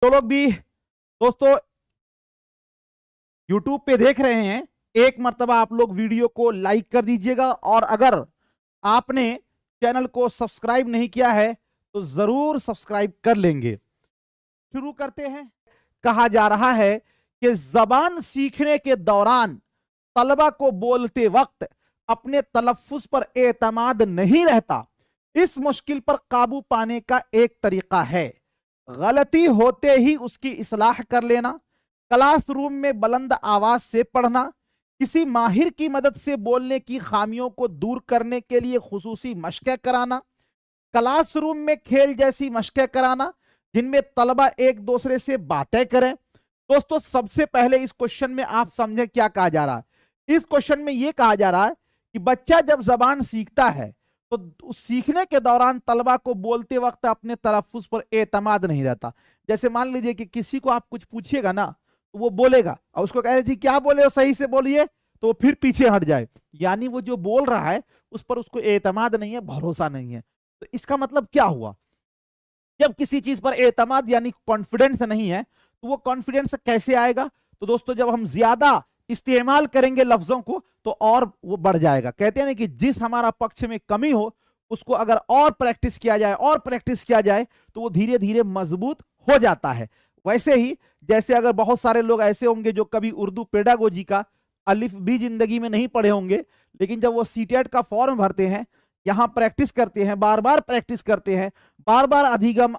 तो लोग भी दोस्तों YouTube पे देख रहे हैं, एक मर्तबा आप लोग वीडियो को लाइक कर दीजिएगा, और अगर आपने चैनल को सब्सक्राइब नहीं किया है तो जरूर सब्सक्राइब कर लेंगे। शुरू करते हैं। कहा जा रहा है कि जबान सीखने के दौरान तलबा को बोलते वक्त अपने तलफ्फुज पर एतमाद नहीं रहता। इस मुश्किल पर काबू पाने का एक तरीका है, गलती होते ही उसकी इस्लाह कर लेना, क्लासरूम में बुलंद आवाज से पढ़ना, किसी माहिर की मदद से बोलने की खामियों को दूर करने के लिए खुसूसी मशक़ें कराना, क्लासरूम में खेल जैसी मशक़ें कराना जिनमें तलबा एक दूसरे से बातें करें। दोस्तों सबसे पहले इस क्वेश्चन में आप समझें क्या कहा जा रहा है। इस क्वेश्चन में यह कहा जा रहा है कि बच्चा जब जबान सीखता है तो उस सीखने के दौरान तलबा को बोलते वक्त अपने तलफ्फुज पर एतमाद नहीं रहता। जैसे मान लीजिए कि किसी को आप कुछ पूछिएगा ना तो वो बोलेगा और उसको कह रहे जी क्या बोले हो, सही से बोलिए, तो वो फिर पीछे हट जाए, यानी वो जो बोल रहा है उस पर उसको एतमाद नहीं है, भरोसा नहीं है। तो इसका मतलब क्या हुआ, जब किसी चीज पर एतमाद यानी कॉन्फिडेंस नहीं है तो वो कॉन्फिडेंस कैसे आएगा। तो दोस्तों जब हम ज्यादा इस्तेमाल करेंगे लफ्जों को तो और वो बढ़ जाएगा। कहते हैं ना कि जिस हमारा पक्ष में कमी हो उसको अगर और प्रैक्टिस किया जाए और प्रैक्टिस किया जाए तो वो धीरे धीरे मजबूत हो जाता है। वैसे ही जैसे अगर बहुत सारे लोग ऐसे होंगे जो कभी उर्दू पेडागोजी का अलिफ भी जिंदगी में नहीं पढ़े होंगे, लेकिन जब वो सीटेट का फॉर्म भरते हैं, यहां प्रैक्टिस करते हैं, बार बार प्रैक्टिस करते हैं, बार बार अधिगम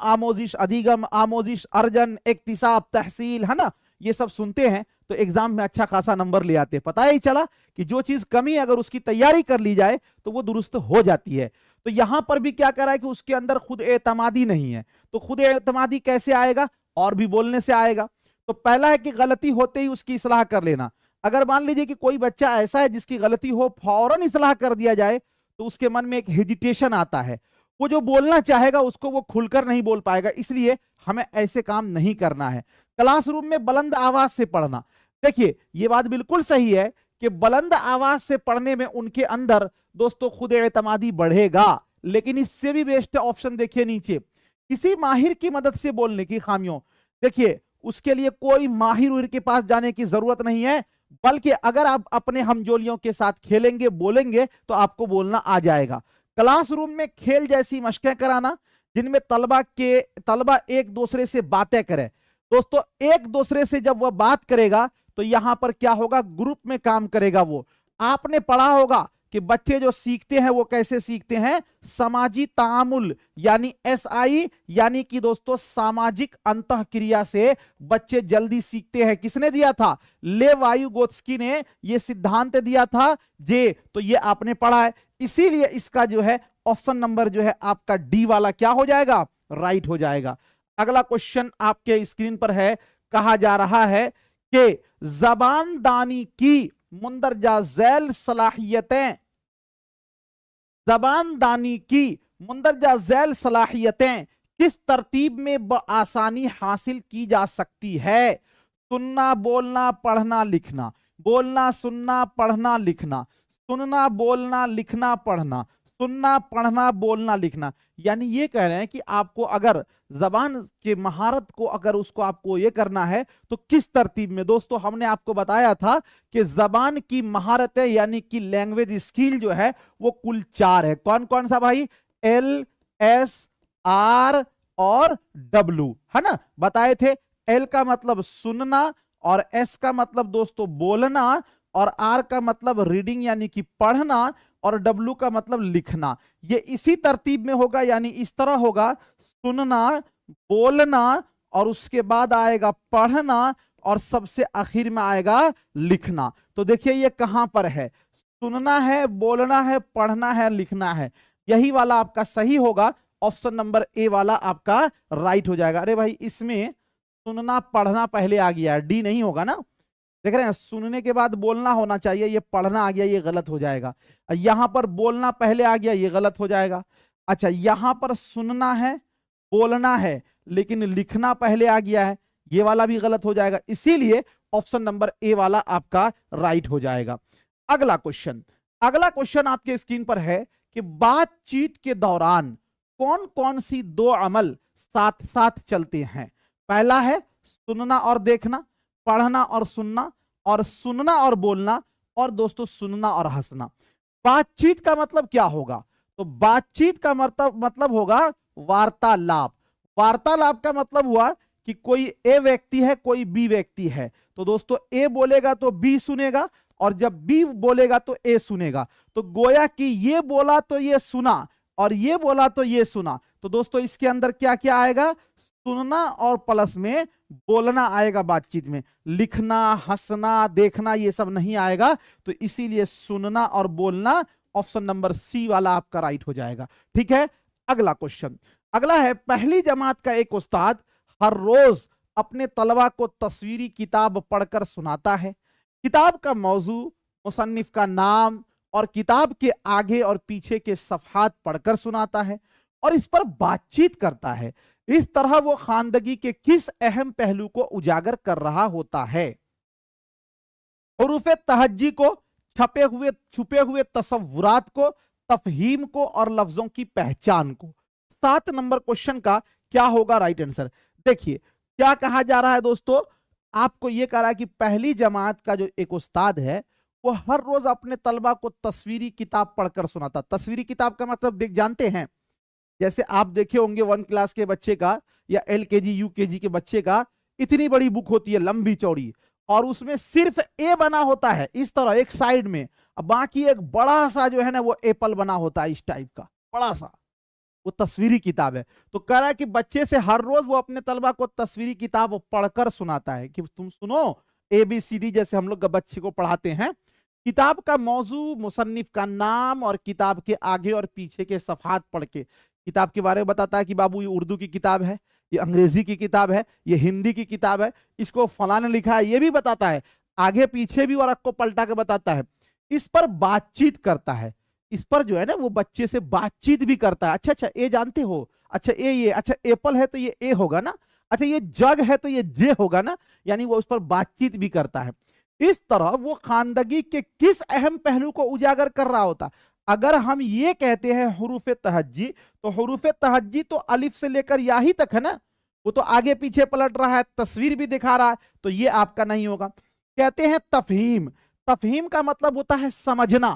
आमोजिश अर्जन इक्तिसाब तहसील है ना, ये सब सुनते हैं तो एग्जाम में अच्छा खासा नंबर ले आते हैं। पता ही चला कि जो चीज कमी है अगर उसकी तैयारी कर ली जाए तो वो दुरुस्त हो जाती है। तो यहां पर भी क्या करा है कि उसके अंदर खुद एतमादी नहीं है। तो खुद एतमादी कैसे आएगा, और भी बोलने से आएगा। तो पहला है कि गलती होते ही उसकी इस्लाह कर लेना। अगर मान लीजिए कि कोई बच्चा ऐसा है जिसकी गलती हो, फौरन इस्लाह कर दिया जाए तो उसके मन में एक हेजिटेशन आता है, वो जो बोलना चाहेगा उसको वो खुलकर नहीं बोल पाएगा। इसलिए हमें ऐसे काम नहीं करना है। क्लासरूम में बुलंद आवाज से पढ़ना, देखिए ये बात बिल्कुल सही है कि बुलंद आवाज से पढ़ने में उनके अंदर दोस्तों खुद एतमादी बढ़ेगा, लेकिन इससे भी बेस्ट ऑप्शन देखिए नीचे, किसी माहिर की मदद से बोलने की खामियों। देखिए उसके लिए कोई माहिर के पास जाने की जरूरत नहीं है, बल्कि अगर आप अपने हमजोलियों के साथ खेलेंगे बोलेंगे तो आपको बोलना आ जाएगा। क्लासरूम में खेल जैसी मशकें कराना जिनमें तलबा एक दूसरे से बातें करें। दोस्तों एक दूसरे से जब वह बात करेगा तो यहां पर क्या होगा, ग्रुप में काम करेगा। वो आपने पढ़ा होगा कि बच्चे जो सीखते हैं वो कैसे सीखते हैं, समाजी तामुल यानी SI, यानी कि दोस्तों सामाजिक अंतःक्रिया से बच्चे जल्दी सीखते हैं। किसने दिया था, लेवायुगोत्स्की ने ये सिद्धांत दिया था जे, तो ये आपने पढ़ा है। इसीलिए इसका जो है ऑप्शन नंबर जो है आपका डी वाला क्या हो जाएगा, राइट हो जाएगा। अगला क्वेश्चन आपके स्क्रीन पर है, कहा जा रहा है कि जबानदानी की मुंदरजा झैल सलाहियतें, जबानदानी की मुंदरजा झैल सलाहियतें किस तरतीब में बआसानी हासिल की जा सकती है। सुनना बोलना पढ़ना लिखना, बोलना सुनना पढ़ना लिखना, सुनना बोलना लिखना पढ़ना, सुनना पढ़ना बोलना लिखना। यानी ये कह रहे हैं कि आपको अगर जबान के महारत को अगर उसको आपको ये करना है तो किस तरतीब में। दोस्तों हमने आपको बताया था कि जबान की महारत है यानी कि लैंग्वेज स्किल जो है वो कुल 4 है। कौन कौन सा भाई, LSR और W, है ना, बताए थे। L का मतलब सुनना, और S का मतलब दोस्तों बोलना, और R का मतलब रीडिंग यानी कि पढ़ना, और W का मतलब लिखना। ये इसी तरतीब में होगा, यानी इस तरह होगा, सुनना, बोलना, और उसके बाद आएगा पढ़ना, और सबसे आखिर में आएगा लिखना। तो देखिए ये कहां पर है, सुनना है, बोलना है, पढ़ना है, लिखना है। यही वाला आपका सही होगा, ऑप्शन नंबर ए वाला आपका राइट हो जाएगा। अरे भाई इसमें सुनना पढ़ना पहले आ गया है, डी नहीं होगा ना, देख रहे हैं, सुनने के बाद बोलना होना चाहिए, ये पढ़ना आ गया, ये गलत हो जाएगा। यहां पर बोलना पहले आ गया, ये गलत हो जाएगा। अच्छा यहां पर सुनना है, बोलना है, लेकिन लिखना पहले आ गया है, ये वाला भी गलत हो जाएगा। इसीलिए ऑप्शन नंबर ए वाला आपका राइट हो जाएगा। अगला क्वेश्चन आपके स्क्रीन पर है कि बातचीत के दौरान कौन कौन सी 2 अमल साथ साथ चलते हैं। पहला है सुनना और देखना, पढ़ना और सुनना और बोलना, और दोस्तों सुनना और हंसना। बातचीत का मतलब क्या होगा? तो बातचीत का मतलब होगा वार्तालाप। वार्तालाप का मतलब हुआ कि कोई ए व्यक्ति है, कोई बी व्यक्ति है, तो दोस्तों ए बोलेगा तो बी सुनेगा, और जब बी बोलेगा तो ए सुनेगा। तो गोया कि ये बोला तो ये सुना, और ये बोला तो ये सुना। तो दोस्तों इसके अंदर क्या क्या आएगा? सुनना और प्लस में बोलना आएगा बातचीत में। लिखना, हंसना, देखना ये सब नहीं आएगा। तो इसीलिए सुनना और बोलना ऑप्शन नंबर सी वाला आपका राइट हो जाएगा। ठीक है, अगला क्वेश्चन। अगला है, पहली जमात का एक उस्ताद हर रोज अपने तलबा को तस्वीरी किताब पढ़कर सुनाता है। किताब का मौजू, मुसन्निफ का नाम और किताब के आगे और पीछे के सफहात पढ़कर सुनाता है और इस पर बातचीत करता है। इस तरह वो खानदगी के किस अहम पहलू को उजागर कर रहा होता है? हुरूफे तहज्जी को, छुपे हुए तसव्वुरात को, तफहीम को और लफ्जों की पहचान को। 7 नंबर क्वेश्चन का क्या होगा राइट आंसर? देखिए क्या कहा जा रहा है दोस्तों, आपको यह कह रहा है कि पहली जमात का जो एक उस्ताद है वो हर रोज अपने तलबा को तस्वीरी किताब पढ़कर सुनाता। तस्वीरी किताब का मतलब देख जानते हैं, जैसे आप देखे होंगे 1 क्लास के बच्चे का या LKG UKG के बच्चे का इतनी बड़ी बुक होती है, लंबी चौड़ी, और उसमें सिर्फ ए बना होता है इस तरह एक साइड में, अब बाकी एक बड़ा सा जो है ना वो एप्पल बना होता है इस टाइप का बड़ा सा, वो तस्वीरी किताब है। तो कह रहा है कि बच्चे से हर रोज वो अपने तलबा को तस्वीरी किताब पढ़कर सुनाता है कि तुम सुनो ABCD, जैसे हम लोग बच्चे को पढ़ाते हैं। किताब का मौजू, मुसन्निफ का नाम और किताब के आगे और पीछे के सफहात पढ़ के किताब के बारे में बताता है कि बाबू ये उर्दू की किताब है, ये अंग्रेजी की किताब है, ये हिंदी की किताब है, इसको फलां ने लिखा है, ये भी बताता है, आगे पीछे भी और को पलटा के बताता है। इस पर बातचीत करता है, इस पर जो है ना वो बच्चे से बातचीत भी करता है। अच्छा ए जानते हो, अच्छा ये अच्छा एप्पल है तो ये ए होगा ना, अच्छा ये जग है तो ये जे होगा ना, यानी वो उस पर बातचीत भी करता है। इस तरह वो खानदगी के किस अहम पहलू को उजागर कर रहा होता। अगर हम ये कहते हैं हुरूफे तहज्जी, तो हुरूफे तहज्जी तो अलिफ से लेकर या ही तक है ना, वो तो आगे पीछे पलट रहा है, तस्वीर भी दिखा रहा है, तो ये आपका नहीं होगा। कहते हैं तफहीम, तफहीम का मतलब होता है समझना।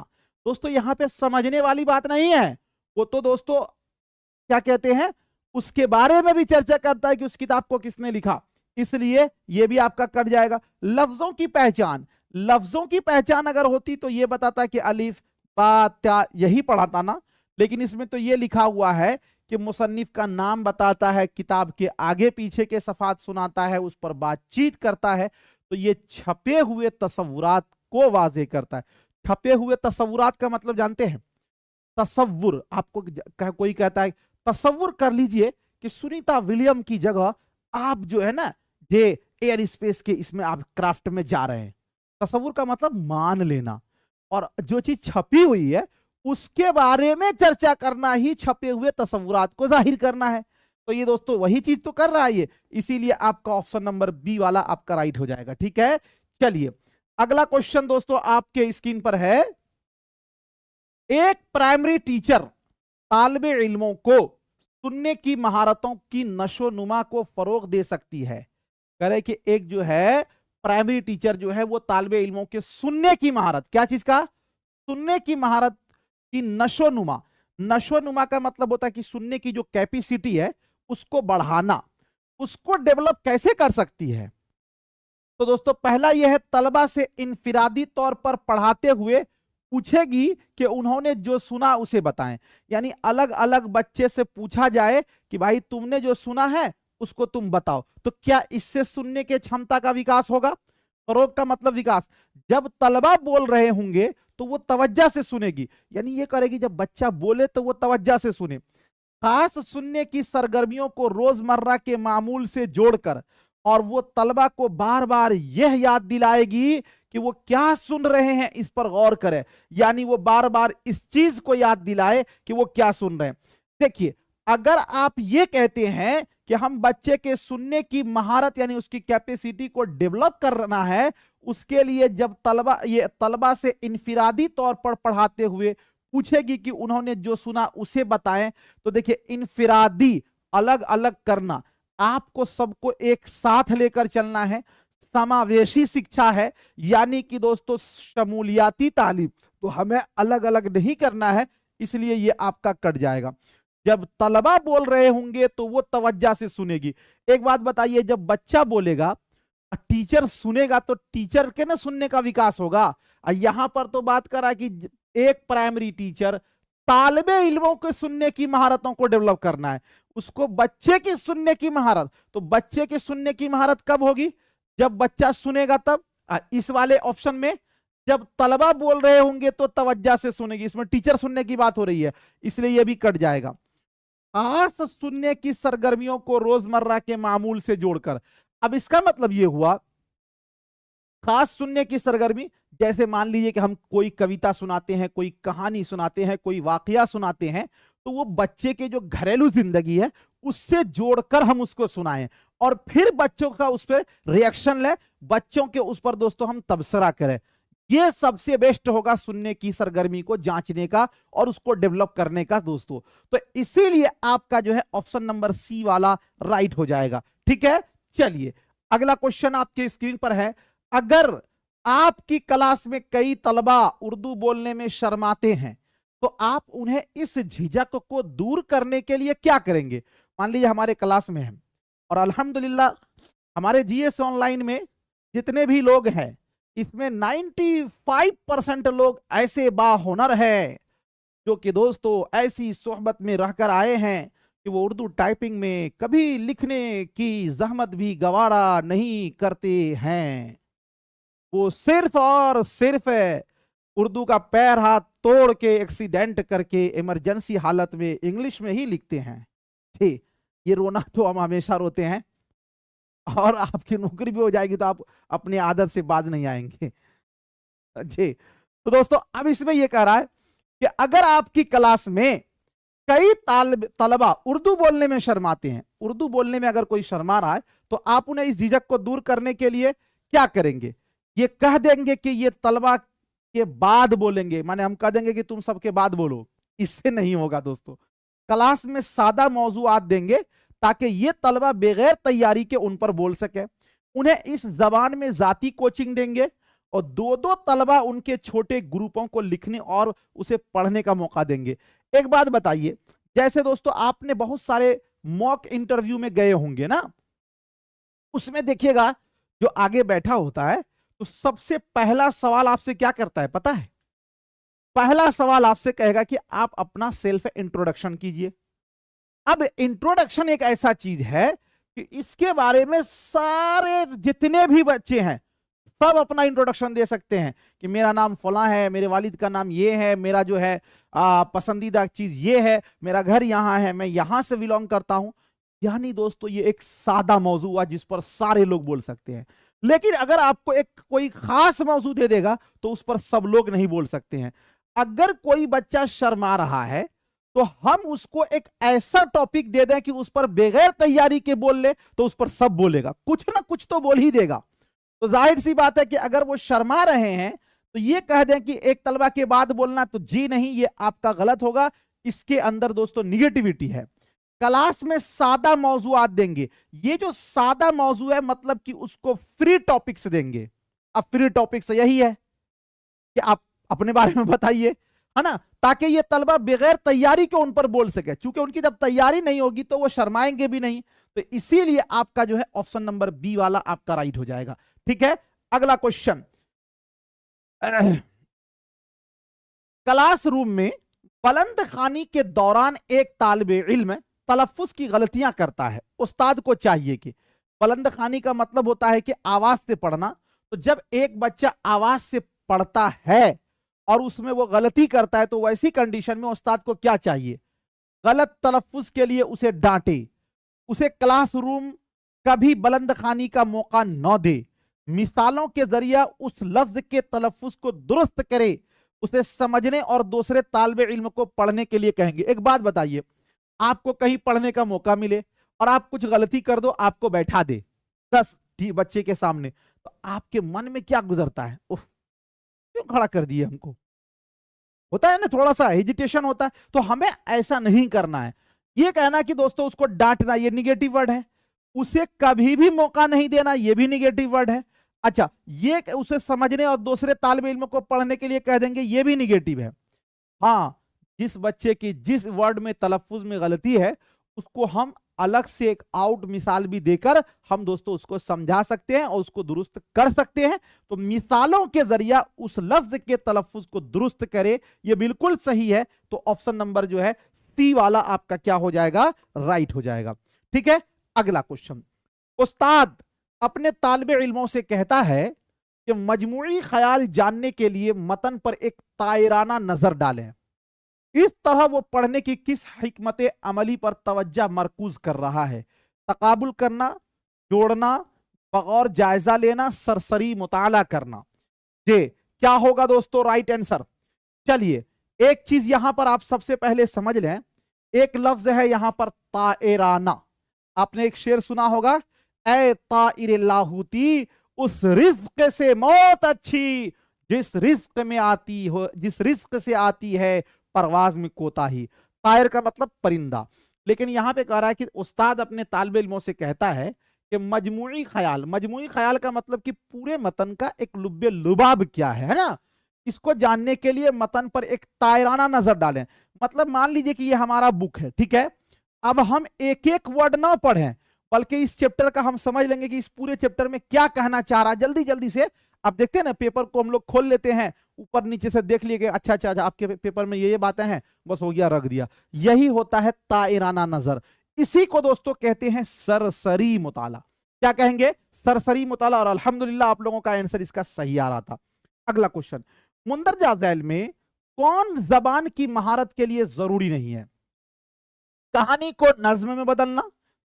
दोस्तों यहां पे समझने वाली बात नहीं है, वो तो दोस्तों क्या कहते हैं उसके बारे में भी चर्चा करता है कि उस किताब को किसने लिखा, इसलिए ये भी आपका कट जाएगा। लफ्जों की पहचान, लफ्जों की पहचान अगर होती तो ये बताता है कि अलिफ बा त्या, यही पढ़ाता ना, लेकिन इसमें तो ये लिखा हुआ है कि मुसन्निफ का नाम बताता है, किताब के आगे पीछे के सफात सुनाता है, उस पर बातचीत करता है, तो ये छपे हुए तसव्वुरात को वाज़ेह करता है। छपे हुए तसव्वुरात का मतलब जानते हैं? तसव्वुर, आपको कोई कहता है तसव्वुर कर लीजिए कि सुनीता विलियम की जगह आप जो है ना जे एयर स्पेस के इसमें आप क्राफ्ट में जा रहे हैं। तसव्वुर का मतलब मान लेना, और जो चीज छपी हुई है उसके बारे में चर्चा करना ही छपे हुए तसव्वुरात को जाहिर करना है। तो ये दोस्तों वही चीज तो कर रहा है ये, इसीलिए आपका ऑप्शन नंबर बी वाला आपका राइट हो जाएगा। ठीक है, चलिए अगला क्वेश्चन दोस्तों आपके स्क्रीन पर है। एक प्राइमरी टीचर तालिबे इल्मों को सुनने की महारतों की नशोनुमा को फरोग दे सकती है। कह रहे कि एक जो है प्राइमरी टीचर जो है वो तालिबे इल्मों के सुनने की महारत, क्या चीज का? सुनने की महारत की नशोनुमा। नशोनुमा का मतलब होता है कि सुनने की जो कैपेसिटी है उसको बढ़ाना, उसको डेवलप कैसे कर सकती है? तो दोस्तों पहला यह है, तलबा से इनफिरादी तौर पर पढ़ाते हुए पूछेगी कि उन्होंने जो सुना उसे बताएं। यानी अलग अलग बच्चे से पूछा जाए कि भाई तुमने जो सुना है उसको तुम बताओ। तो क्या इससे सुनने के क्षमता का विकास होगा? फरोग का मतलब विकास। जब तलबा बोल रहे होंगे तो वो तवज्जा से सुनेगी, यानी ये करेगी जब बच्चा बोले तो वो तवज्जा से सुने। खास सुनने की सरगर्मियों को रोजमर्रा के मामूल से जोड़कर और वो तलबा को बार बार यह याद दिलाएगी कि वो क्या सुन रहे हैं, इस पर गौर करें। यानी वो बार बार इस चीज को याद दिलाए कि वो क्या सुन रहे हैं। देखिए अगर आप ये कहते हैं कि हम बच्चे के सुनने की महारत यानी उसकी कैपेसिटी को डेवलप करना है, उसके लिए जब तलबा से इनफिरादी तौर पर पढ़ाते हुए पूछेगी कि उन्होंने जो सुना उसे बताएं, तो देखिए इनफिरादी अलग अलग करना, आपको सबको एक साथ लेकर चलना है, समावेशी शिक्षा है, यानी कि दोस्तों शमूलियाती तालीम, तो हमें अलग अलग नहीं करना है, इसलिए ये आपका कट जाएगा। जब तलबा बोल रहे होंगे तो वो तवज्जो से सुनेगी। एक बात बताइए, जब बच्चा बोलेगा टीचर सुनेगा तो टीचर के ना सुनने का विकास होगा। यहां पर तो बात करा कि एक प्राइमरी टीचर तालिबे इल्मों के सुनने की महारतों को डेवलप करना है, उसको बच्चे की सुनने की महारत। तो बच्चे की सुनने की महारत कब होगी? जब बच्चा सुनेगा तब। इस वाले ऑप्शन में जब तलबा बोल रहे होंगे तो तवज्जो से सुनेगी, इसमें टीचर सुनने की बात हो रही है, इसलिए यह भी कट जाएगा। खास सुनने की सरगर्मियों को रोजमर्रा के मामूल से जोड़कर। अब इसका मतलब यह हुआ खास सुनने की सरगर्मी, जैसे मान लीजिए कि हम कोई कविता सुनाते हैं, कोई कहानी सुनाते हैं, कोई वाकया सुनाते हैं, तो वो बच्चे के जो घरेलू जिंदगी है उससे जोड़कर हम उसको सुनाएं और फिर बच्चों का उस पर रिएक्शन ले, बच्चों के उस पर दोस्तों हम तबसरा करें। ये सबसे बेस्ट होगा सुनने की सरगर्मी को जांचने का और उसको डेवलप करने का दोस्तों। तो इसीलिए आपका जो है ऑप्शन नंबर सी वाला राइट हो जाएगा। ठीक है, चलिए अगला क्वेश्चन आपके स्क्रीन पर है। अगर आपकी क्लास में कई तलबा उर्दू बोलने में शर्माते हैं तो आप उन्हें इस झिझक को दूर करने के लिए क्या करेंगे? मान लीजिए हमारे क्लास में हैं और अल्हम्दुलिल्लाह हमारे जीएस ऑनलाइन में जितने भी लोग हैं इसमें 95% लोग ऐसे बाहुनर हैं जो कि दोस्तों ऐसी सोहबत में रहकर आए हैं कि वो उर्दू टाइपिंग में कभी लिखने की जहमत भी गवारा नहीं करते हैं। वो सिर्फ और सिर्फ उर्दू का पैर हाथ तोड़ के एक्सीडेंट करके इमरजेंसी हालत में इंग्लिश में ही लिखते हैं। ठीक, ये रोना तो हम हमेशा रोते हैं और आपकी नौकरी भी हो जाएगी तो आप अपनी आदत से बाज नहीं आएंगे जी। तो दोस्तों अब इसमें यह कह रहा है कि अगर आपकी क्लास में कई तलबा उर्दू बोलने में शर्माते हैं, उर्दू बोलने में अगर कोई शर्मा रहा है तो आप उन्हें इस झिझक को दूर करने के लिए क्या करेंगे? ये कह देंगे कि ये तलबा के बाद बोलेंगे, माने हम कह देंगे कि तुम सबके बाद बोलो, इससे नहीं होगा दोस्तों। क्लास में सादा मौजूआत देंगे ताकि ये तलबा बगैर तैयारी के उन पर बोल सके। उन्हें इस जबान में जाती कोचिंग देंगे और दो दो तलबा उनके छोटे ग्रुपों को लिखने और उसे पढ़ने का मौका देंगे। एक बात बताइए, जैसे दोस्तों आपने बहुत सारे मॉक इंटरव्यू में गए होंगे ना, उसमें देखिएगा जो आगे बैठा होता है तो सबसे पहला सवाल आपसे क्या करता है पता है? पहला सवाल आपसे कहेगा कि आप अपना सेल्फ इंट्रोडक्शन कीजिए। अब इंट्रोडक्शन एक ऐसा चीज है कि इसके बारे में सारे जितने भी बच्चे हैं सब अपना इंट्रोडक्शन दे सकते हैं कि मेरा नाम फला है, मेरे वालिद का नाम ये है, मेरा जो है पसंदीदा चीज ये है, मेरा घर यहाँ है, मैं यहां से बिलोंग करता हूं। यानी दोस्तों ये एक सादा मौजू हुआ जिस पर सारे लोग बोल सकते हैं। लेकिन अगर आपको एक कोई खास मौजू दे देगा तो उस पर सब लोग नहीं बोल सकते हैं। अगर कोई बच्चा शर्मा रहा है तो हम उसको एक ऐसा टॉपिक दे दें कि उस पर बगैर तैयारी के बोल ले तो उस पर सब बोलेगा, कुछ ना कुछ तो बोल ही देगा। तो जाहिर सी बात है कि अगर वो शर्मा रहे हैं तो ये कह दें कि एक तलबा के बाद बोलना, तो जी नहीं, ये आपका गलत होगा। इसके अंदर दोस्तों निगेटिविटी है। क्लास में सादा मौजूआत देंगे। ये जो सादा मौजू है मतलब कि उसको फ्री टॉपिक्स देंगे। अब फ्री टॉपिक्स यही है कि आप अपने बारे में बताइए, है ना, ताकि ये तलबा बगैर तैयारी के उन पर बोल सके। चूंकि उनकी जब तैयारी नहीं होगी तो वो शर्माएंगे भी नहीं, तो इसीलिए आपका जो है ऑप्शन नंबर बी वाला आपका राइट हो जाएगा। ठीक है, अगला क्वेश्चन। क्लासरूम में बुलंद खानी के दौरान एक तालिबे इल्म तलफ्फुज की गलतियां करता है। उस्ताद को चाहिए कि बुलंद खानी का मतलब होता है कि आवाज से पढ़ना। तो जब एक बच्चा आवाज से पढ़ता है और उसमें वो गलती करता है तो वैसी कंडीशन में उस्ताद को क्या चाहिए? गलत तलफ्फुज के लिए उसे डांटे, उसे क्लासरूम कभी बुलंद खानी का मौका न दे, मिसालों के जरिए उस लफ्ज के तलफ्फुज को दुरुस्त करे, उसे समझने और दूसरे तालिबे इल्म को पढ़ने के लिए कहेंगे। एक बात बताइए, आपको कहीं पढ़ने का मौका मिले और आप कुछ गलती कर दो, आपको बैठा दे 10 बच्चे के सामने, तो आपके मन में क्या गुजरता है? उफ, क्यों खड़ा कर दिए हमको? होता है ना, थोड़ा सा हेजिटेशन होता है। तो हमें ऐसा नहीं करना है। ये कहना कि दोस्तों उसको डांटना, ये निगेटिव वर्ड है। उसे कभी भी मौका नहीं देना, यह भी निगेटिव वर्ड है। अच्छा, ये उसे समझने और दूसरे तालिब इल्म को पढ़ने के लिए कह देंगे, यह भी निगेटिव है। हाँ, जिस बच्चे की जिस वर्ड में तलफ्फुज में गलती है उसको हम अलग से एक आउट मिसाल भी देकर हम दोस्तों उसको समझा सकते हैं और उसको दुरुस्त कर सकते हैं। तो मिसालों के जरिया उस लफ्ज के तलफ्फुज को दुरुस्त करे, ये बिल्कुल सही है। तो ऑप्शन नंबर जो है सी वाला आपका क्या हो जाएगा, राइट हो जाएगा। ठीक है, अगला क्वेश्चन। उस्ताद अपने तालिब इल्मों से कहता है कि मजमूई ख्याल जानने के लिए मतन पर एक तायराना नजर डालें। इस तरह वो पढ़ने की किस हिकमत अमली पर तवज्जो मरकूज कर रहा है? तकाबुल करना, जोड़ना, बगौर जायजा लेना, सरसरी मुताला करना। ये क्या होगा दोस्तों राइट आंसर? चलिए, एक चीज यहां पर आप सबसे पहले समझ लें, एक लफ्ज है यहां पर तायराना। आपने एक शेर सुना होगा, ए ताइर लाहूती उस रिज्क से मौत अच्छी जिस रिज्क में आती हो, जिस रिज्क से आती है परवाज में कोताही। तायर का मतलब परिंदा, लेकिन यहां पे कह रहा है कि उस्ताद अपने तालिब इल्मों से कहता है कि मजमूई ख्याल का मतलब कि पूरे मतन का एक लुब्बे लुबाब क्या है ना, इसको जानने के लिए मतन पर एक तायराना नजर डालें। मतलब मान लीजिए कि ये हमारा बुक है, ठीक है, अब हम एक एक वर्ड ना पढ़ें बल्कि इस चैप्टर का हम समझ लेंगे कि इस पूरे चैप्टर में क्या कहना चाह रहा है। जल्दी जल्दी से आप देखते हैं ना, पेपर को हम लोग खोल लेते हैं, ऊपर नीचे से देख लिए, अच्छा अच्छा अच्छा आपके पेपर में ये बातें हैं, बस हो गया, रख दिया। यही होता है ताइराना नजर। इसी को दोस्तों कहते हैं सरसरी मुताला। क्या कहेंगे? सरसरी मुताला। और अल्हम्दुलिल्लाह आप लोगों का आंसर इसका सही आ रहा था। अगला क्वेश्चन, मुंदरजा झैल में कौन जबान की महारत के लिए जरूरी नहीं है? कहानी को नज्म में बदलना,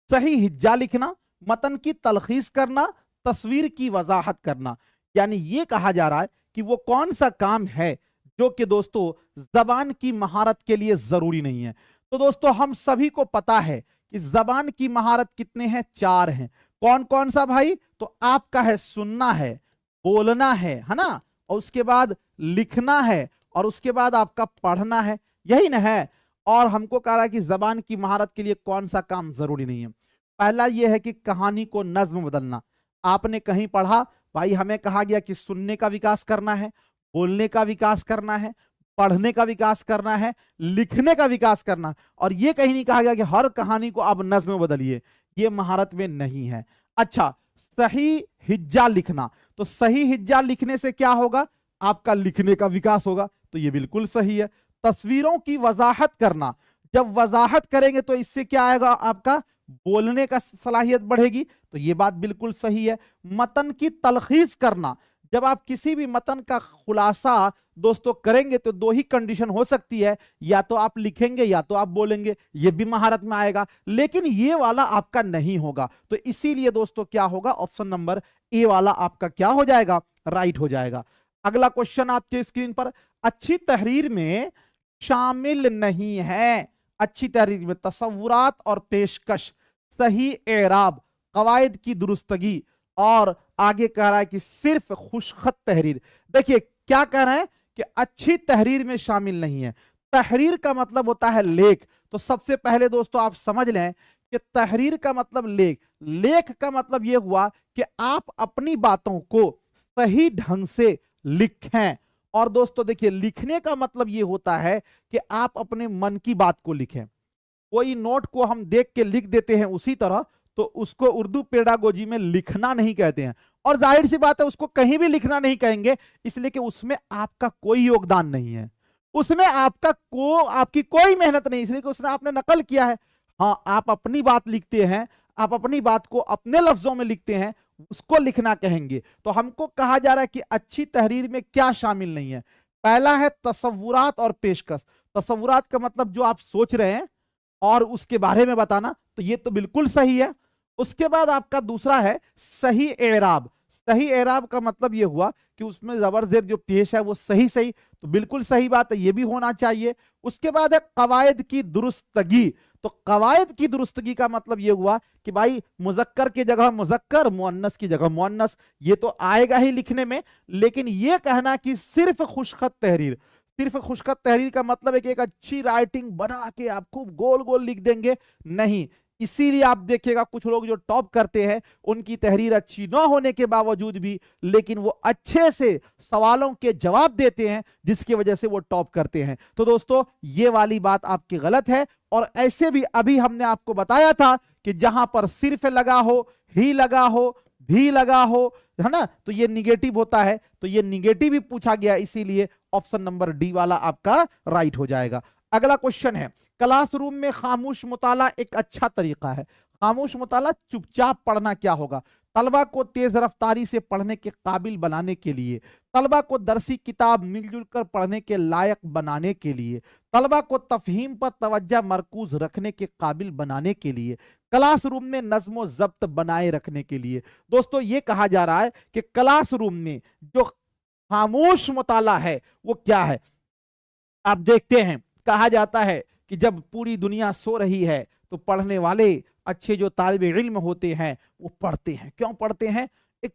सही हिज्जा लिखना, मतन की तलखीस करना, तस्वीर की वजाहत करना। यानी ये कहा जा रहा है कि वो कौन सा काम है जो कि दोस्तों जबान की महारत के लिए जरूरी नहीं है। तो दोस्तों हम सभी को पता है कि जबान की महारत कितने हैं? 4 हैं। कौन कौन सा भाई? तो आपका है सुनना है, बोलना है ना, और उसके बाद लिखना है, और उसके बाद आपका पढ़ना है, यही ना है। और हमको कह रहा है कि जबान की महारत के लिए कौन सा काम जरूरी नहीं है। पहला यह है कि कहानी को नज्म बदलना। आपने कहीं पढ़ा, भाई हमें कहा गया कि सुनने का विकास करना है, बोलने का विकास करना है, पढ़ने का विकास करना है, लिखने का विकास करना, और ये कहीं नहीं कहा गया कि हर कहानी को आप नज्म में बदलिए। ये महारत में नहीं है। अच्छा, सही हिज्जा लिखना, तो सही हिज्जा लिखने से क्या होगा? आपका लिखने का विकास होगा, तो ये बिल्कुल सही है। तस्वीरों की वजाहत करना, जब वजाहत करेंगे तो इससे क्या आएगा? आपका बोलने का सलाहियत बढ़ेगी, तो ये बात बिल्कुल सही है। मतन की तलखीस करना, जब आप किसी भी मतन का खुलासा दोस्तों करेंगे तो 2 ही कंडीशन हो सकती है, या तो आप लिखेंगे या तो आप बोलेंगे, ये भी महारत में आएगा, लेकिन ये वाला आपका नहीं होगा। तो इसीलिए दोस्तों क्या होगा? ऑप्शन नंबर ए वाला आपका क्या हो जाएगा? राइट हो जाएगा। अगला क्वेश्चन आपके स्क्रीन पर, अच्छी तहरीर में शामिल नहीं है। अच्छी तहरीर में तसव्वुरात और पेशकश, सही एराब, कवायद की दुरुस्तगी, और आगे कह रहा है कि सिर्फ खुशखत तहरीर। देखिए क्या कह रहे हैं कि अच्छी तहरीर में शामिल नहीं है। तहरीर का मतलब होता है लेख। तो सबसे पहले दोस्तों आप समझ लें कि तहरीर का मतलब लेख, लेख का मतलब यह हुआ कि आप अपनी बातों को सही ढंग से लिखें। और दोस्तों देखिए, लिखने का मतलब यह होता है कि आप अपने मन की बात को लिखें। कोई नोट को हम देख के लिख देते हैं उसी तरह, तो उसको उर्दू पेडागोजी में लिखना नहीं कहते हैं। और जाहिर सी बात है उसको कहीं भी लिखना नहीं कहेंगे, इसलिए कि उसमें आपका कोई योगदान नहीं है, उसमें आपकी कोई मेहनत नहीं, इसलिए कि उसने आपने नकल किया है। हाँ, आप अपनी बात लिखते हैं, आप अपनी बात को अपने लफ्जों में लिखते हैं, उसको लिखना कहेंगे। तो हमको कहा जा रहा है कि अच्छी तहरीर में क्या शामिल नहीं है? पहला है तसव्वुरात और पेशकश। तसव्वुरात का मतलब जो आप सोच रहे हैं और उसके बारे में बताना, तो ये तो बिल्कुल सही है। उसके बाद आपका दूसरा है सही एराब। सही एराब का मतलब ये हुआ कि उसमें जबर जेर जो पेश है वो सही सही, तो बिल्कुल सही बात है, ये भी होना चाहिए। उसके बाद है कवायद की दुरुस्तगी। तो कवायद की दुरुस्तगी का मतलब ये हुआ कि भाई मुजक्कर की जगह मुजक्कर, मुअन्नस की जगह मुअन्नस, ये तो आएगा ही लिखने में। लेकिन ये कहना कि सिर्फ खुशखत तहरीर, सिर्फ खुशखत तहरीर का मतलब है कि एक अच्छी राइटिंग बना के आप खूब गोल गोल लिख देंगे, नहीं, इसीलिए आप देखिएगा कुछ लोग जो टॉप करते हैं उनकी तहरीर अच्छी ना होने के बावजूद भी लेकिन वो अच्छे से सवालों के जवाब देते हैं, जिसकी वजह से वो टॉप करते हैं। तो दोस्तों ये वाली बात आपकी गलत है। और ऐसे भी अभी हमने आपको बताया था कि जहां पर सिर्फ लगा हो, ही लगा हो, भी लगा हो, है ना, तो ये निगेटिव होता है। तो ये निगेटिव ही पूछा गया, इसीलिए ऑप्शन नंबर डी वाला आपका राइट हो जाएगा। अगला क्वेश्चन है, क्लासरूम में खामोश मुताला एक अच्छा तरीका है। खामोश मुताला चुपचाप पढ़ना क्या होगा? तलबा को तेज रफ्तारी से पढ़ने के काबिल बनाने के लिए, तलबा को दरसी किताब मिलजुल कर पढ़ने के लायक बनाने के लिए, तलबा को तफहीम पर तवज्जो मरकूज रखने के काबिल बनाने के लिए, क्लासरूम में नज्म जब्त बनाए रखने के लिए। दोस्तों ये कहा जा रहा है कि क्लासरूम में जो खामोश मुताला है वो क्या है। आप देखते हैं कहा जाता है कि जब पूरी दुनिया सो रही है तो पढ़ने वाले अच्छे जो तालिबे इल्म होते हैं वो पढ़ते हैं। क्यों पढ़ते हैं? एक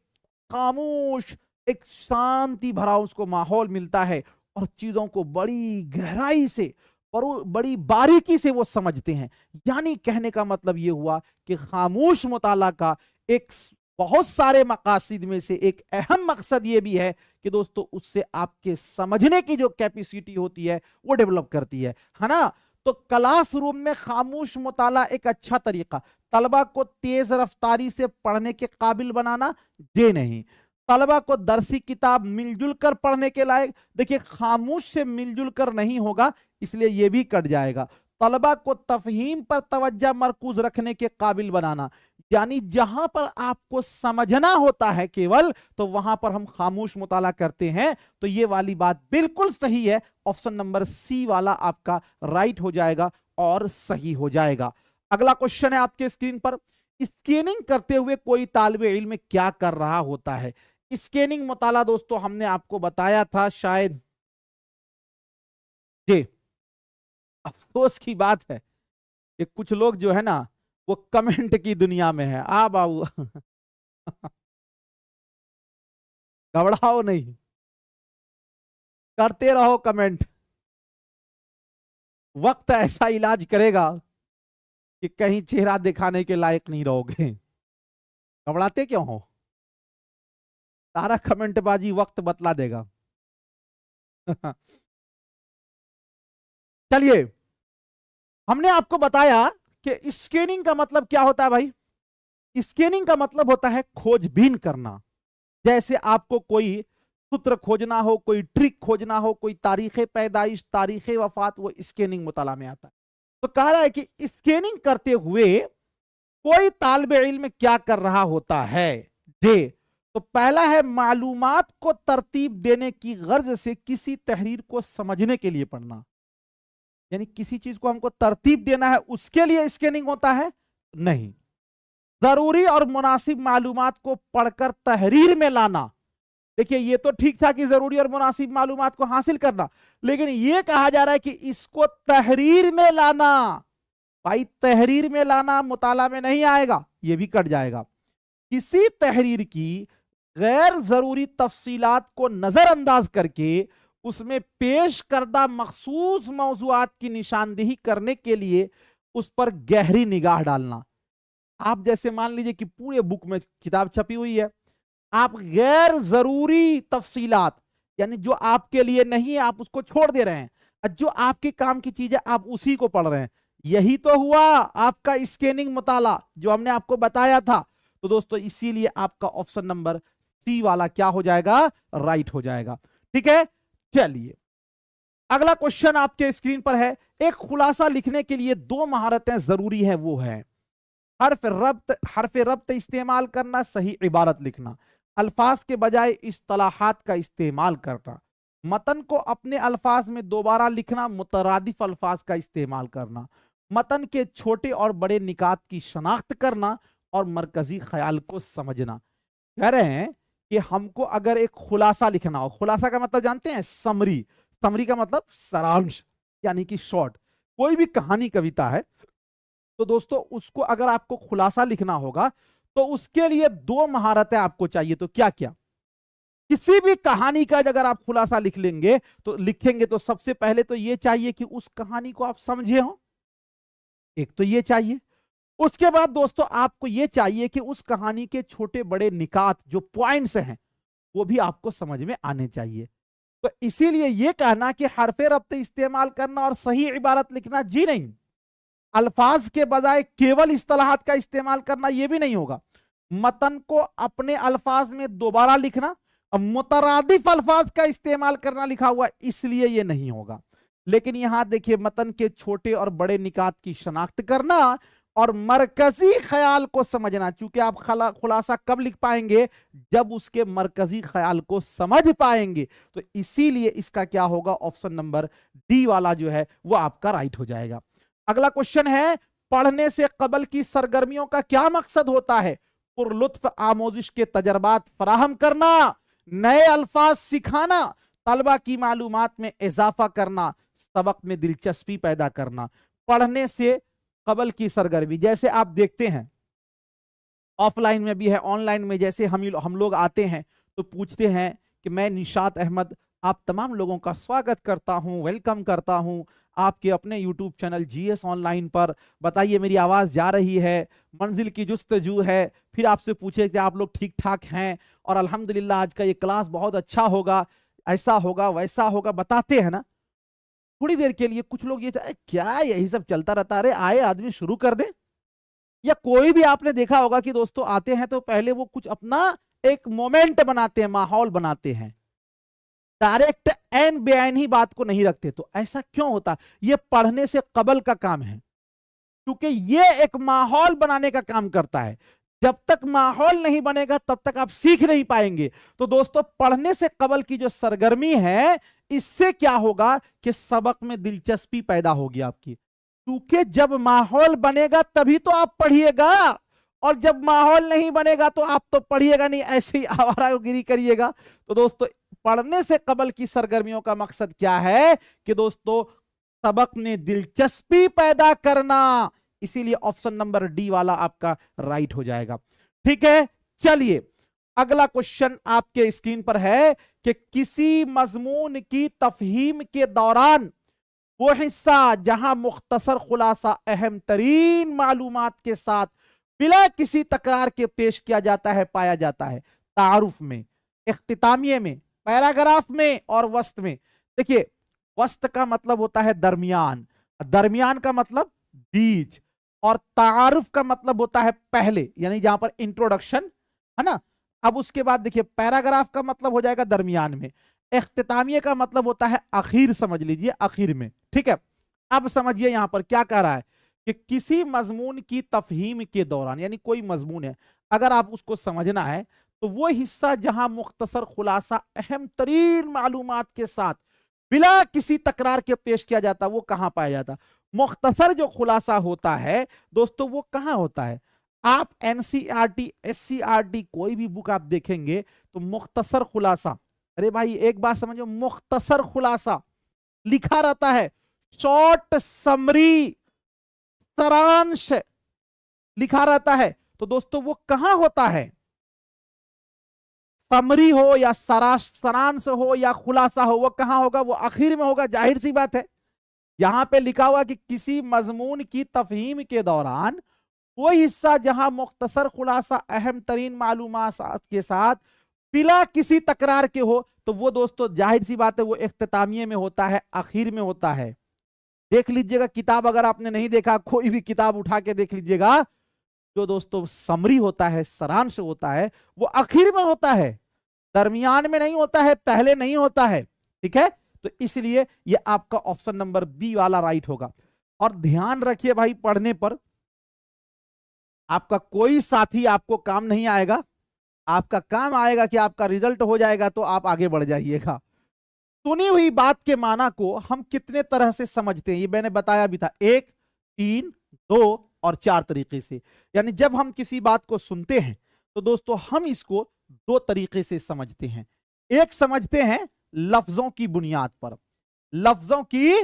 खामोश, एक शांति भरा उसको माहौल मिलता है और चीजों को बड़ी गहराई से, बड़ी बारीकी से वो समझते हैं। यानी कहने का मतलब ये हुआ कि खामोश मुताला का एक बहुत सारे मकासद में से एक अहम मकसद ये भी है कि दोस्तों उससे आपके समझने की जो कैपेसिटी होती है वो डेवलप करती है ना। तो क्लासरूम में खामोश मुताला एक अच्छा तरीका, तलबा को तेज रफ्तारी से पढ़ने के काबिल बनाना, ये नहीं। तलबा को दरसी किताब मिलजुल कर पढ़ने के लायक, देखिए खामोश से मिलजुल कर नहीं होगा, इसलिए यह भी कट जाएगा। तलबा को तफहीम पर तवज्जो मरकूज रखने के काबिल बनाना, यानी जहां पर आपको समझना होता है केवल, तो वहां पर हम खामोश मुताला करते हैं। तो ये वाली बात बिल्कुल सही है। ऑप्शन नंबर सी वाला आपका राइट हो जाएगा और सही हो जाएगा। अगला क्वेश्चन है आपके स्क्रीन पर, स्कैनिंग करते हुए कोई तालिबे इल्म क्या कर रहा होता है? स्कैनिंग मुताला दोस्तों हमने आपको बताया था शायद, जी अफसोस की बात है कि कुछ लोग जो है ना वो कमेंट की दुनिया में है। आ बाबू घबराओ नहीं, करते रहो कमेंट, वक्त ऐसा इलाज करेगा कि कहीं चेहरा दिखाने के लायक नहीं रहोगे। घबराते क्यों हो? सारा कमेंटबाजी वक्त बतला देगा। चलिए, हमने आपको बताया कि स्कैनिंग का मतलब क्या होता है भाई। स्कैनिंग का मतलब होता है खोजबीन करना। जैसे आपको कोई सूत्र खोजना हो, कोई ट्रिक खोजना हो, कोई तारीख पैदाइश, तारीख वफात, वो स्कैनिंग मुताला में आता है। तो कह रहा है कि स्कैनिंग करते हुए कोई तालिबे इल्म क्या कर रहा होता है। जे तो पहला है मालूमात को तरतीब देने की गर्ज से किसी तहरीर को समझने के लिए पढ़ना, यानी किसी चीज को हमको तरतीब देना है उसके लिए स्कैनिंग होता है नहीं। जरूरी और मुनासिब मालूमात को पढ़कर तहरीर में लाना, देखिए ये तो ठीक था कि जरूरी और मुनासिब मालूमात को हासिल करना, लेकिन ये कहा जा रहा है कि इसको तहरीर में लाना। भाई तहरीर में लाना मुताला में नहीं आएगा, ये भी कट जाएगा। किसी तहरीर की गैर जरूरी तफसीलात को नजरअंदाज करके उसमें पेश करदा मखसूस मौजुआत की निशानदेही करने के लिए उस पर गहरी निगाह डालना। आप जैसे मान लीजिए कि पूरे बुक में किताब छपी हुई है, आप गैर जरूरी तफसीलात यानी जो आपके लिए नहीं है आप उसको छोड़ दे रहे हैं, जो आपके काम की चीज है आप उसी को पढ़ रहे हैं। यही तो हुआ आपका स्कैनिंग मुताला जो हमने आपको बताया था। तो दोस्तों इसीलिए आपका ऑप्शन नंबर सी वाला क्या हो जाएगा? राइट हो जाएगा। ठीक है, चलिए अगला क्वेश्चन आपके स्क्रीन पर है। एक खुलासा लिखने के लिए दो महारतें जरूरी हैं, वो है हर्फ रब्त इस्तेमाल करना, सही इबारत लिखना, अल्फाज के बजाय इस्तिलाहात का इस्तेमाल करना, मतन को अपने अल्फाज में दोबारा लिखना, मुतरादिफ अल्फाज का इस्तेमाल करना, मतन के छोटे और बड़े निकात की शनाख्त करना और मरकजी ख्याल को समझना। कह रहे हैं कि हमको अगर एक खुलासा लिखना हो, खुलासा का मतलब जानते हैं? समरी। समरी का मतलब सारांश यानी कि शॉर्ट। कोई भी कहानी कविता है तो दोस्तों उसको अगर आपको खुलासा लिखना होगा तो उसके लिए दो महारतें आपको चाहिए। तो क्या क्या? किसी भी कहानी का अगर आप खुलासा लिखेंगे तो सबसे पहले तो ये चाहिए कि उस कहानी को आप समझे हो, एक तो ये चाहिए। उसके बाद दोस्तों आपको यह चाहिए कि उस कहानी के छोटे बड़े निकात जो पॉइंट्स हैं वो भी आपको समझ में आने चाहिए। तो इसीलिए यह कहना कि हरफे रब्त इस्तेमाल करना और सही इबारत लिखना, जी नहीं। अल्फाज के बजाय केवल इस्तेलाहात का इस्तेमाल करना, यह भी नहीं होगा। मतन को अपने अल्फाज में दोबारा लिखना, मुतरादिफ अल्फाज का इस्तेमाल करना लिखा हुआ, इसलिए यह नहीं होगा। लेकिन यहां देखिए, मतन के छोटे और बड़े निकात की शनाख्त करना और मरकजी ख्याल को समझना। चूंकि आप खुलासा कब लिख पाएंगे, जब उसके मरकजी ख्याल को समझ पाएंगे। तो इसीलिए इसका क्या होगा, ऑप्शन नंबर डी वाला जो है वो आपका राइट हो जाएगा। अगला क्वेश्चन है, पढ़ने से कबल की सरगर्मियों का क्या मकसद होता है? पुरलुत्फ आमोजिश के तजर्बात फराहम करना, नए अल्फाज सिखाना, तलबा की मालूमात में इजाफा करना, सबक में दिलचस्पी पैदा करना। पढ़ने से कबल की सरगर्मी, जैसे आप देखते हैं ऑफलाइन में भी है, ऑनलाइन में, जैसे हम लोग आते हैं तो पूछते हैं कि मैं निशात अहमद आप तमाम लोगों का स्वागत करता हूं, वेलकम करता हूं आपके अपने यूट्यूब चैनल जीएस ऑनलाइन पर। बताइए मेरी आवाज़ जा रही है, मंजिल की जुस्तजू है। फिर आपसे पूछे कि आप लोग ठीक ठाक हैं और अल्हम्दुलिल्लाह आज का ये क्लास बहुत अच्छा होगा, ऐसा होगा वैसा होगा, बताते हैं ना। थोड़ी देर के लिए कुछ लोग ये क्या यही सब चलता रहता, अरे आए आदमी शुरू कर दे। या कोई भी आपने देखा होगा कि दोस्तों आते हैं तो पहले वो कुछ अपना एक मोमेंट बनाते हैं, माहौल बनाते हैं, डायरेक्ट एन बेआईन ही बात को नहीं रखते। तो ऐसा क्यों होता? ये पढ़ने से कबल का काम है, क्योंकि ये एक माहौल बनाने का काम करता है। जब तक माहौल नहीं बनेगा तब तक आप सीख नहीं पाएंगे। तो दोस्तों पढ़ने से कबल की जो सरगर्मी है, इससे क्या होगा कि सबक में दिलचस्पी पैदा होगी आपकी। क्योंकि जब माहौल बनेगा तभी तो आप पढ़िएगा, और जब माहौल नहीं बनेगा तो आप तो पढ़िएगा नहीं, ऐसे ही आवारागिरी करिएगा। तो दोस्तों पढ़ने से कबल की सरगर्मियों का मकसद क्या है कि दोस्तों सबक में दिलचस्पी पैदा करना। इसीलिए ऑप्शन नंबर डी वाला आपका राइट हो जाएगा। ठीक है, चलिए अगला क्वेश्चन आपके स्क्रीन पर है कि किसी मजमून की तफहीम के दौरान वो हिस्सा जहां मुख्तसर खुलासा अहम तरीन मालूमात के साथ बिला किसी तकरार के पेश किया जाता है, पाया जाता है। तारुफ में, इख्तितामिये में, पैराग्राफ में और वस्त में। देखिए वस्त का मतलब होता है दरमियान, दरमियान का मतलब बीच, और तारुफ का मतलब होता है पहले, यानी जहां पर इंट्रोडक्शन है ना। अब उसके बाद देखिए पैराग्राफ का मतलब हो जाएगा दरमियान में, इख्तितामिये का मतलब होता है आखिर, समझ लीजिए आखिर में। ठीक है, अब समझिए यहां पर क्या कह रहा है कि किसी मजमून की तफहीम के दौरान, यानी कोई मजमून है, अगर आप उसको समझना है तो वो हिस्सा जहां मुख्तसर खुलासा अहम तरीन मालूमात के साथ बिला किसी तकरार के पेश किया जाता, वो कहां पाया जाता? मुख्तसर जो खुलासा होता है दोस्तों वो कहां होता है? आप एनसीईआरटी, एससीईआरटी कोई भी बुक आप देखेंगे तो मुख्तसर खुलासा, अरे भाई एक बात समझो, मुख्तसर खुलासा लिखा रहता है, शॉर्ट समरी, सारांश लिखा रहता है। तो दोस्तों वो कहां होता है? समरी हो या सारांश हो या खुलासा हो, वो कहां होगा? वो आखिर में होगा, जाहिर सी बात है। यहां पे लिखा हुआ कि किसी मजमून की तफहीम के दौरान वो हिस्सा जहां मुख्तसर खुलासा अहम तरीन मालूमात के साथ बिला किसी तकरार के हो, तो वो दोस्तों जाहिर सी बात है वो इख्तितामिये में होता है, आखिर में होता है। देख लीजिएगा किताब, अगर आपने नहीं देखा कोई भी किताब उठा के देख लीजिएगा, जो दोस्तों समरी होता है, सारांश होता है, वो आखिर में होता है, दरमियान में नहीं होता है, पहले नहीं होता है। ठीक है, तो इसलिए ये आपका ऑप्शन नंबर बी वाला राइट होगा। और ध्यान रखिए भाई, पढ़ने पर आपका कोई साथी आपको काम नहीं आएगा, आपका काम आएगा कि आपका रिजल्ट हो जाएगा तो आप आगे बढ़ जाइएगा। सुनी हुई बात के माना को हम कितने तरह से समझते हैं, ये मैंने बताया भी था, 1, 3, 2 और 4 तरीके से। यानी जब हम किसी बात को सुनते हैं तो दोस्तों हम इसको 2 तरीके से समझते हैं। एक समझते हैं लफ्जों की बुनियाद पर, लफ्जों की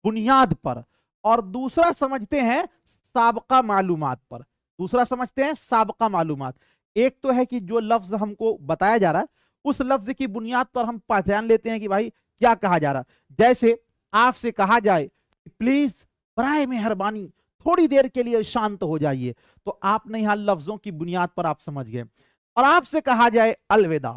बुनियाद पर, और दूसरा समझते हैं साबका मालूमात पर। दूसरा समझते हैं साबका मालूमात। एक तो है कि जो लफ्ज हमको बताया जा रहा है उस लफ्ज की बुनियाद पर हम पहचान लेते हैं कि भाई क्या कहा जा रहा है। जैसे आपसे कहा जाए प्लीज बराए मेहरबानी थोड़ी देर के लिए शांत हो जाइए। तो आपने यहां लफ्जों की बुनियाद पर आप समझ गए। और आपसे कहा जाए अलविदा,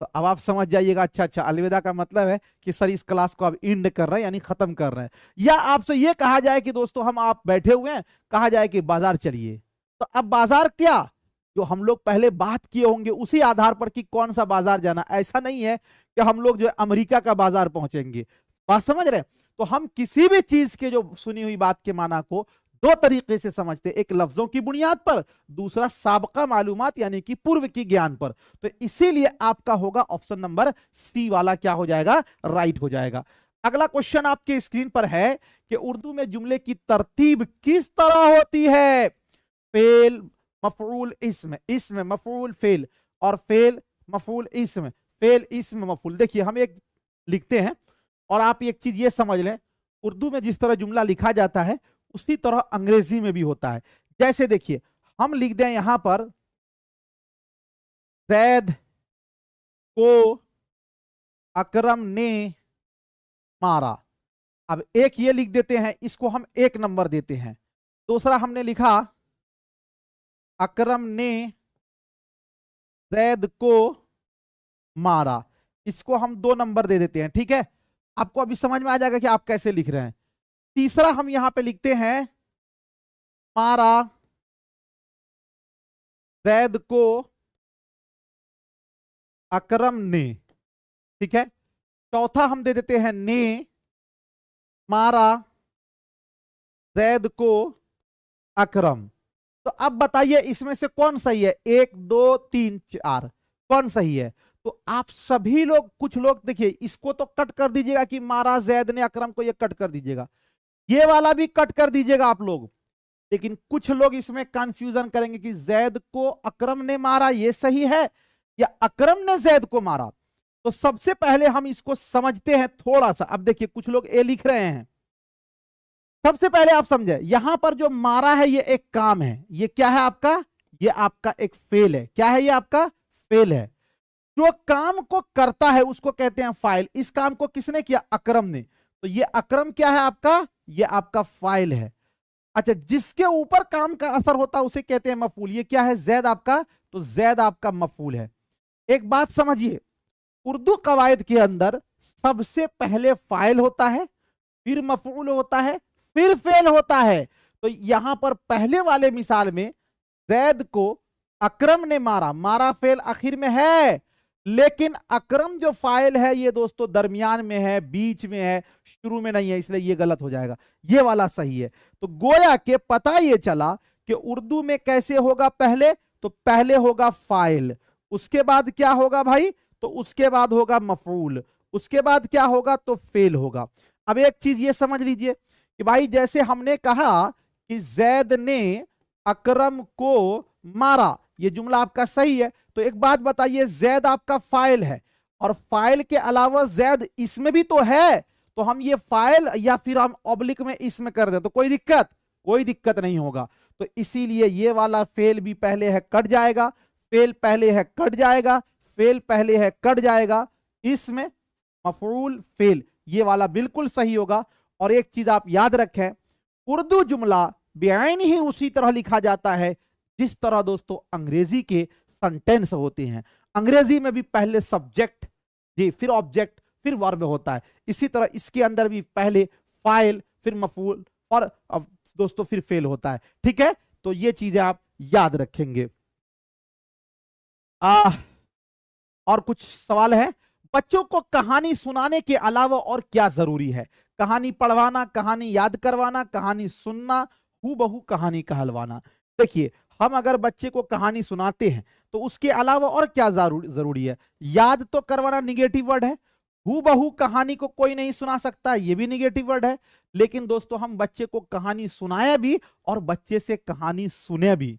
तो अब आप समझ जाइएगा, अच्छा अच्छा, अलविदा का मतलब है कि सर इस क्लास को आप एंड कर रहे हैं, यानी खत्म कर रहे हैं। या आपसे ये कहा जाए कि दोस्तों हम आप बैठे हुए हैं, कहा जाए कि बाजार चलिए, तो अब बाजार क्या, जो हम लोग पहले बात किए होंगे उसी आधार पर कि कौन सा बाजार जाना। ऐसा नहीं है कि हम लोग जो अमेरिका का बाजार पहुंचेंगे, बात समझ रहे हैं। तो हम किसी भी चीज के जो सुनी हुई बात के माना को दो तरीके से समझते, एक लफ्जों की बुनियाद पर, दूसरा साबका मालूमात यानी कि पूर्व की ज्ञान पर। तो इसीलिए आपका होगा ऑप्शन नंबर सी वाला क्या हो जाएगा, राइट हो जाएगा। अगला क्वेश्चन आपके स्क्रीन पर है कि उर्दू में जुमले की तरतीब किस तरह होती है। फेल, मफऊल, इस्म, इस्म मफऊल फेल, और फेल मफऊल इस्म, फेल इस्म मफऊल। देखिए हम एक लिखते हैं और आप एक चीज ये समझ लें, उर्दू में जिस तरह जुमला लिखा जाता है उसी तरह अंग्रेजी में भी होता है। जैसे देखिए हम लिख दें यहां पर जैद को अकरम ने मारा। अब एक ये लिख देते हैं, इसको हम एक नंबर देते हैं। दूसरा हमने लिखा अकरम ने जैद को मारा, इसको हम 2 नंबर दे देते हैं। ठीक है, आपको अभी समझ में आ जाएगा कि आप कैसे लिख रहे हैं। तीसरा हम यहां पे लिखते हैं मारा जैद को अकरम ने। ठीक है, चौथा हम दे देते हैं ने मारा जैद को अकरम। तो अब बताइए इसमें से कौन सही है, 1 2 3 4 कौन सही है। तो आप सभी लोग, कुछ लोग देखिए इसको तो कट कर दीजिएगा कि मारा जैद ने अकरम को, ये कट कर दीजिएगा, ये वाला भी कट कर दीजिएगा आप लोग। लेकिन कुछ लोग इसमें कंफ्यूजन करेंगे कि जैद को अकरम ने मारा ये सही है या अकरम ने जैद को मारा। तो सबसे पहले हम इसको समझते हैं थोड़ा सा। अब देखिए कुछ लोग ए लिख रहे हैं, सबसे पहले आप समझे यहां पर जो मारा है ये एक काम है, ये क्या है आपका, ये आपका एक फेल है। क्या है ये आपका, फेल है। जो काम को करता है उसको कहते हैं फाइल। इस काम को किसने किया, अकरम ने, तो ये अकरम क्या है आपका, ये आपका फाइल है। अच्छा, जिसके ऊपर काम का असर होता है उसे कहते हैं मफूल। ये क्या है, जैद आपका, तो जैद आपका मफूल है। एक बात समझिए, उर्दू कवायद के अंदर सबसे पहले फाइल होता है, फिर मफूल होता है, फिर फेल होता है। तो यहां पर पहले वाले मिसाल में जैद को अकरम ने मारा, मारा फेल आखिर में है, लेकिन अकरम जो फाइल है ये दोस्तों दरमियान में है, बीच में है, शुरू में नहीं है, इसलिए ये गलत हो जाएगा, ये वाला सही है। तो गोया के पता ये चला कि उर्दू में कैसे होगा, पहले तो पहले होगा फाइल, उसके बाद क्या होगा भाई, तो उसके बाद होगा मफूल, उसके बाद क्या होगा, तो फेल होगा। अब एक चीज ये समझ लीजिए कि भाई जैसे हमने कहा कि जैद ने अकरम को मारा, ये जुमला आपका सही है। तो एक बात बताइए, जैद आपका फाइल है और फाइल के अलावा जैद इसमें भी तो है, तो हम ये फाइल या फिर हम ऑब्लिक में इसमें कर दें तो कोई दिक्कत नहीं होगा। तो इसीलिए ये वाला फेल भी पहले है, कट जाएगा, फेल पहले है, कट जाएगा, फेल पहले है, कट जाएगा, इसमें मफऊल फेल, ये वाला बिल्कुल सही होगा। और एक चीज आप याद रखें, उर्दू जुमला बेआइन ही उसी तरह लिखा जाता है जिस तरह दोस्तों अंग्रेजी के सेंटेंस होते हैं। अंग्रेजी में भी पहले सब्जेक्ट जी, फिर ऑब्जेक्ट, फिर वर्ब होता है। इसी तरह इसके अंदर भी पहले फाइल, फिर मफूल और अब दोस्तों फिर फेल होता है। ठीक है, तो ये चीजें आप याद रखेंगे। और कुछ सवाल है, बच्चों को कहानी सुनाने के अलावा और क्या जरूरी है। कहानी पढ़वाना, कहानी याद करवाना, कहानी सुनना, हूबहू कहानी कहलवाना। देखिए हम अगर बच्चे को कहानी सुनाते हैं तो उसके अलावा और क्या जरूरी है। याद तो करवाना निगेटिव वर्ड है, हूबहू कहानी को कोई नहीं सुना सकता, ये भी निगेटिव वर्ड है। लेकिन दोस्तों हम बच्चे को कहानी सुनाया भी और बच्चे से कहानी सुने भी,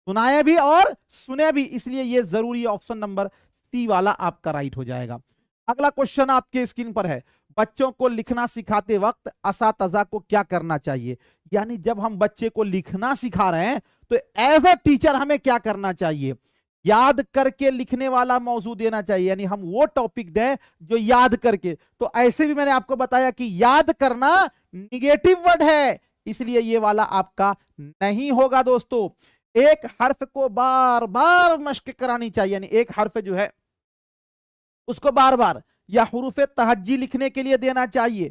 सुनाया भी और सुने भी, इसलिए ये जरूरी ऑप्शन नंबर सी वाला आपका राइट हो जाएगा। अगला क्वेश्चन आपके स्क्रीन पर है, बच्चों को लिखना सिखाते वक्त असातिज़ा को क्या करना चाहिए। यानी जब हम बच्चे को लिखना सिखा रहे हैं तो एज अ टीचर हमें क्या करना चाहिए, याद करके लिखने वाला मौजू देना चाहिए, यानी हम वो टॉपिक दें जो याद करके। तो ऐसे भी मैंने आपको बताया कि याद करना निगेटिव वर्ड है, इसलिए ये वाला आपका नहीं होगा दोस्तों। एक हर्फ को बार बार मश्क करानी चाहिए, यानी एक हर्फ जो है उसको बार बार या हुरूफ तहज्जी लिखने के लिए देना चाहिए,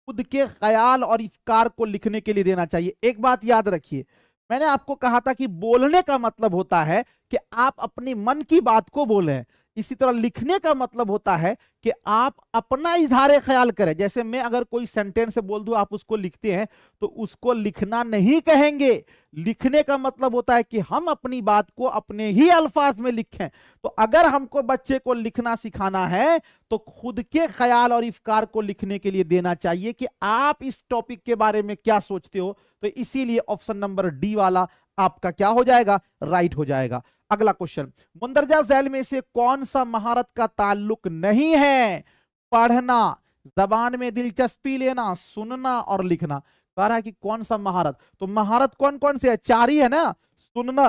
खुद के ख्याल और इफ्कार को लिखने के लिए देना चाहिए। एक बात याद रखिए, मैंने आपको कहा था कि बोलने का मतलब होता है कि आप अपनी मन की बात को बोलें, इसी तरह लिखने का मतलब होता है कि आप अपना इजहार ख्याल करें। जैसे मैं अगर कोई सेंटेंस बोल दूं, आप उसको लिखते हैं, तो उसको लिखना नहीं कहेंगे। लिखने का मतलब होता है कि हम अपनी बात को अपने ही अल्फाज में लिखें। तो अगर हमको बच्चे को लिखना सिखाना है तो खुद के ख्याल और इफ्कार को लिखने के लिए देना चाहिए कि आप इस टॉपिक के बारे में क्या सोचते हो। तो इसीलिए ऑप्शन नंबर डी वाला आपका क्या हो जाएगा, राइट हो जाएगा। अगला क्वेश्चन, मुंदरजा झैल में से कौन सा महारत का ताल्लुक नहीं है? पढ़ना, जबान में दिलचस्पी लेना, सुनना और लिखना। कह रहा है कि कौन सा महारत, तो महारत कौन कौन से है? चार ही है ना, सुनना,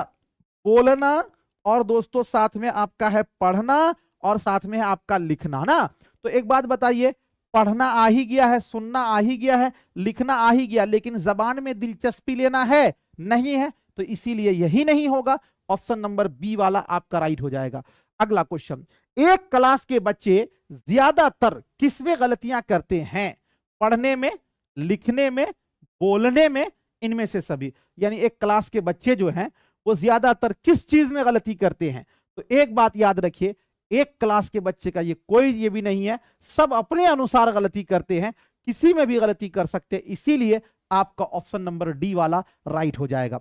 बोलना और दोस्तों साथ में आपका है पढ़ना और साथ में है आपका लिखना ना। तो एक बात बताइए, पढ़ना आ ही गया है, सुनना आ ही गया है, लिखना आ ही गया, लेकिन जबान में दिलचस्पी लेना है नहीं है, तो इसीलिए यही नहीं होगा। ऑप्शन नंबर बी वाला आपका राइट हो जाएगा। अगला क्वेश्चन, एक क्लास के बच्चे ज्यादातर किसमें गलतियां करते हैं? पढ़ने में, लिखने में, बोलने में, इनमें से सभी। यानी एक क्लास के बच्चे जो हैं वो ज्यादातर किस चीज में गलती करते हैं? तो एक बात याद रखिए, एक क्लास के बच्चे का ये भी नहीं है, सब अपने अनुसार गलती करते हैं, किसी में भी गलती कर सकते हैं। इसीलिए आपका ऑप्शन नंबर डी वाला राइट हो जाएगा।